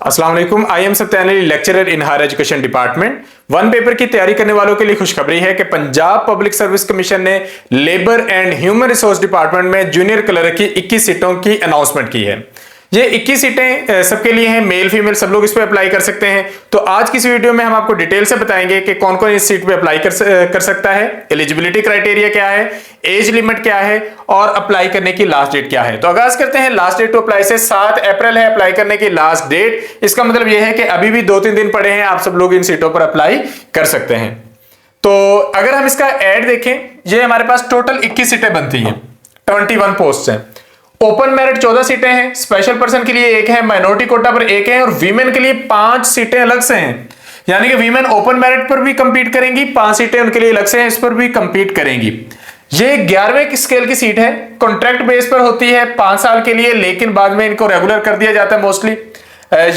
अस्सलाम वालेकुम। I am Satyani, lecturer in higher education department. One paper की तैयारी करने वालों के लिए खुशखबरी है कि पंजाब पब्लिक सर्विस कमीशन ने labour and human resource department में जूनियर क्लर्क की 21 सीटों की अनाउंसमेंट की है। ये 21 सीटें सबके लिए हैं, मेल फीमेल सब लोग इस पे अप्लाई कर सकते हैं। तो आज की इस वीडियो में हम आपको डिटेल से बताएंगे कि कौन कौन इस सीट पे अप्लाई कर सकता है, एलिजिबिलिटी क्राइटेरिया क्या है, एज लिमिट क्या है और अप्लाई करने की लास्ट डेट क्या है। तो आगाज करते हैं। लास्ट डेट टू अप्लाई से 7 अप्रैल है अप्लाई करने की लास्ट डेट। इसका मतलब यह है कि अभी भी 2-3 दिन पड़े हैं, आप सब लोग इन सीटों पर अप्लाई कर सकते हैं। तो अगर हम इसका एड देखें, ये हमारे पास टोटल 21 सीटें बनती हैं, 21 पोस्ट हैं। ओपन मेरिट 14 सीटें हैं, स्पेशल पर्सन के लिए 1 है, माइनॉरिटी कोटा पर 1 है और वीमेन के लिए 5 सीटें अलग से हैं। यानी कि वीमेन ओपन मेरिट पर भी कंपीट करेंगी, 5 सीटें उनके लिए अलग से हैं, इस पर भी कंपीट करेंगी। ये 11वें स्केल की सीट है, कॉन्ट्रैक्ट बेस पर होती है 5 साल के लिए, लेकिन बाद में इनको रेगुलर कर दिया जाता है मोस्टली।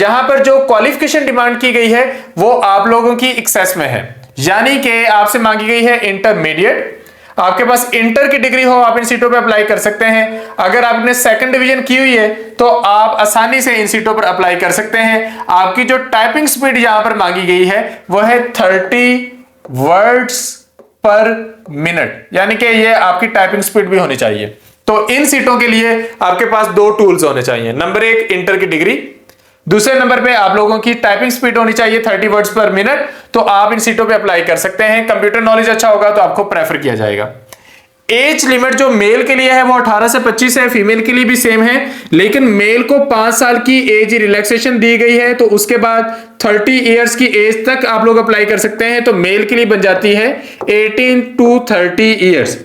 यहां पर जो क्वालिफिकेशन डिमांड की गई है वो आप लोगों की एक्सेस में है, यानी कि आपसे मांगी गई है इंटरमीडिएट। आपके पास इंटर की डिग्री हो, आप इन सीटों पे अप्लाई कर सकते हैं। अगर आपने सेकंड डिवीजन की हुई है तो आप आसानी से इन सीटों पर अप्लाई कर सकते हैं। आपकी जो टाइपिंग स्पीड यहां पर मांगी गई है वो है 30 वर्ड्स पर मिनट, यानी कि ये आपकी टाइपिंग स्पीड भी होनी चाहिए। तो इन सीटों के लिए आपके पास 2 टूल्स होने चाहिए। नंबर 1 इंटर की डिग्री, दूसरे नंबर पे आप लोगों की टाइपिंग स्पीड होनी चाहिए 30 वर्ड्स पर मिनट। तो आप इन सीटों पे अप्लाई कर सकते हैं। कंप्यूटर नॉलेज अच्छा होगा तो आपको प्रेफर किया जाएगा। एज लिमिट जो मेल के लिए है वो 18 से 25 है, फीमेल के लिए भी सेम है, लेकिन मेल को 5 साल की एज रिलैक्सेशन दी गई है, तो उसके बाद 30 इयर्स की एज तक आप लोग अप्लाई कर सकते हैं। तो मेल के लिए बन जाती है 18 टू 30 इयर्स।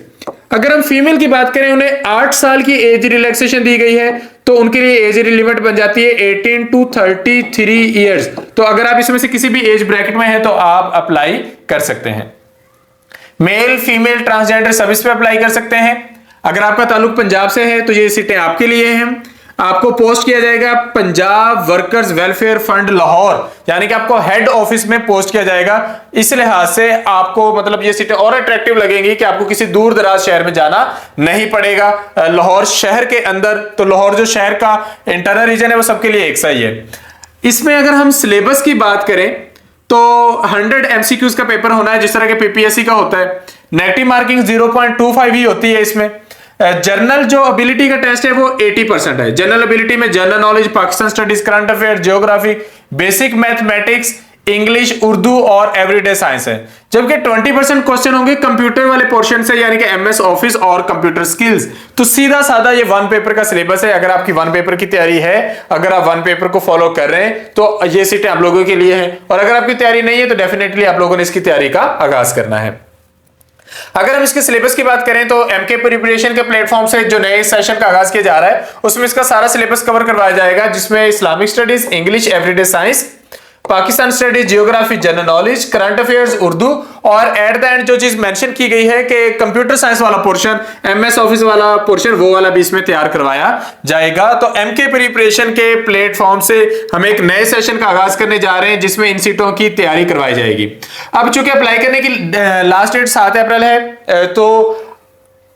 अगर हम फीमेल की बात करें, उन्हें 8 साल की एज रिलैक्सेशन दी गई है, तो उनके लिए एज लिमिट बन जाती है 18 टू 33 इयर्स। तो अगर आप इसमें से किसी भी एज ब्रैकेट में हैं तो आप अप्लाई कर सकते हैं। मेल फीमेल ट्रांसजेंडर सब इस पे अप्लाई कर सकते हैं। अगर आपका ताल्लुक पंजाब से है तो ये सीटें आपके लिए हैं। आपको पोस्ट किया जाएगा Punjab workers welfare fund Lahore, यानी कि आपको हेड ऑफिस में पोस्ट किया जाएगा। इस लिहाज से आपको मतलब ये सीटें और अट्रैक्टिव लगेंगी कि आपको किसी दूर दराज शहर में जाना नहीं पड़ेगा। लाहौर शहर के अंदर, तो लाहौर जो शहर का इंटरनल रीजन है वो सबके लिए एक सा ही है। इसमें अगर हम सिलेबस की बात करें तो 100 एमसीक्यूज का पेपर होना है, जिस तरह के पीपीएससी का होता है। नेगेटिव मार्किंग 0.25 ही होती है इसमें। जनरल जो एबिलिटी का टेस्ट है वो 80% है। जनरल एबिलिटी में general knowledge, Pakistan studies, current affair, geography, basic mathematics, English, Urdu और एवरीडे साइंस है। जबकि 20% क्वेश्चन होंगे कंप्यूटर वाले पोर्शन से, यानी कि एमएस ऑफिस और कंप्यूटर स्किल्स। तो सीधा साधा ये 1 पेपर का सिलेबस है। अगर आपकी 1 पेपर की तैयारी है, अगर आप 1 पेपर को फॉलो कर रहे हैं तो ये सीटें आप लोगों के लिए हैं। और अगर आपकी तैयारी नहीं है तो डेफिनेटली आप लोगों ने इसकी तैयारी का आगाज करना है। अगर हम इसके सिलेबस की बात करें तो एमके प्रिपरेशन के प्लेटफॉर्म से जो नए सेशन का आगाज किया जा रहा है उसमें इसका सारा सिलेबस कवर करवाया जाएगा, जिसमें Islamic studies, English, everyday science, Pakistan studies, geography, general knowledge, current affairs, Urdu और एट द एंड जो चीज मेंशन की गई है कि कंप्यूटर साइंस वाला पोर्शन, एमएस ऑफिस वाला पोर्शन, वो वाला भी इसमें तैयार करवाया जाएगा। तो एमके प्रिपरेशन के प्लेटफॉर्म से हम एक नए सेशन का आगाज करने जा रहे हैं जिसमें इन सीटों की तैयारी करवाई जाएगी। अब चूंकि अप्लाई करने की लास्ट डेट 7 अप्रैल है, तो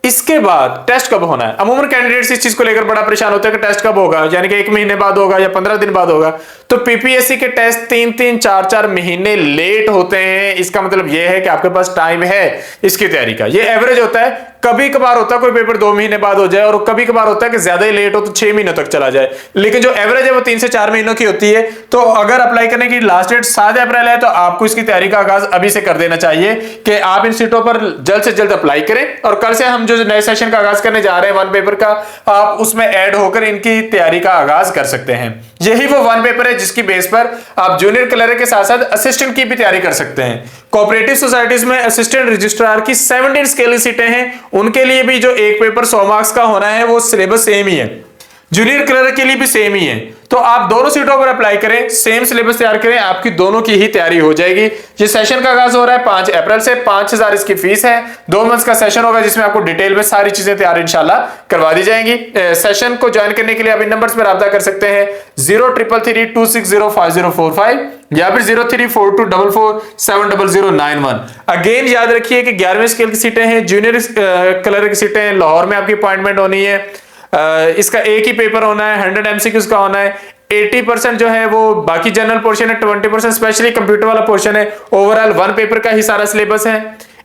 इसके बाद टेस्ट कब होना है। अमूमन कैंडिडेट्स इस चीज को लेकर बड़ा परेशान होते हैं कि टेस्ट कब होगा, यानी कि 1 महीने बाद होगा या 15 दिन बाद होगा। तो पीपीएससी के टेस्ट 3-3, 4-4 महीने लेट होते हैं। इसका मतलब यह है कि आपके पास टाइम है इसकी तैयारी का। ये एवरेज होता है, कभी कभार होता है कोई पेपर 2 महीने बाद हो जाए और कभी कभार होता है कि ज्यादा ही लेट हो तो 6 महीनों तक चला जाए, लेकिन जो एवरेज है वो 3 से 4 महीनों की होती है। तो अगर अप्लाई करने की लास्ट डेट 7 अप्रैल है तो आपको इसकी तैयारी का आगाज अभी से कर देना चाहिए कि आप इन सीटों पर जल्द से जल्द अप्लाई करें। और कल से हम जो नए सेशन का आगाज करने जा रहे हैं 1 पेपर का, आप उसमें ऐड होकर इनकी तैयारी का आगाज कर सकते हैं। यही वो 1 पेपर है जिसकी बेस पर आप जूनियर क्लर्क के साथ साथ असिस्टेंट की भी तैयारी कर सकते हैं। कोऑपरेटिव सोसाइटीज में असिस्टेंट रजिस्ट्रार की 17 स्केल सीटें हैं, उनके लिए भी जो एक पेपर 100 मार्क्स का होना है वो सिलेबस सेम ही है। जूनियर क्लर्क के लिए भी सेम ही है। तो आप दोनों सीटों पर अप्लाई करें, सेम सिलेबस तैयार करें, आपकी दोनों की ही तैयारी हो जाएगी। ये सेशन का आगाज हो रहा है 5 अप्रैल से, 5000 इसकी फीस है। 2 मंथ्स का सेशन होगा जिसमें आपको डिटेल में सारी चीजें तैयार इंशाल्लाह करवा दी जाएंगी। सेशन को ज्वाइन करने के लिए आप इन नंबर्स पर राब्ता कर सकते हैं 0333260545 या फिर 0342447091। अगेन याद रखिए कि 11वें स्केल की सीटें हैं, जूनियर क्लर्क की सीटें, लाहौर में आपकी अपॉइंटमेंट होनी है। इसका एक ही पेपर होना है, 100 एमसीक्यूज का होना है। 80% जो है वो बाकी जनरल पोर्शन है, 20% स्पेशली कंप्यूटर वाला पोर्शन है। ओवरऑल 1 पेपर का ही सारा सिलेबस है।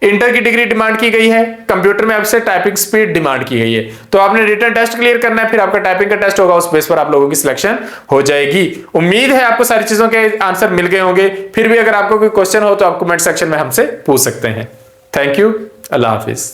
इंटर की डिग्री डिमांड की गई है, कंप्यूटर में आपसे टाइपिंग स्पीड डिमांड की गई है। तो आपने रिटन टेस्ट क्लियर करना है, फिर आपका टाइपिंग का टेस्ट होगा, उस बेस पर आप लोगों की सिलेक्शन हो जाएगी। उम्मीद है आपको सारी चीजों के आंसर मिल गए होंगे। फिर भी अगर आपको कोई क्वेश्चन हो तो आप कमेंट सेक्शन में हमसे पूछ सकते हैं। Thank you, Allah Hafiz.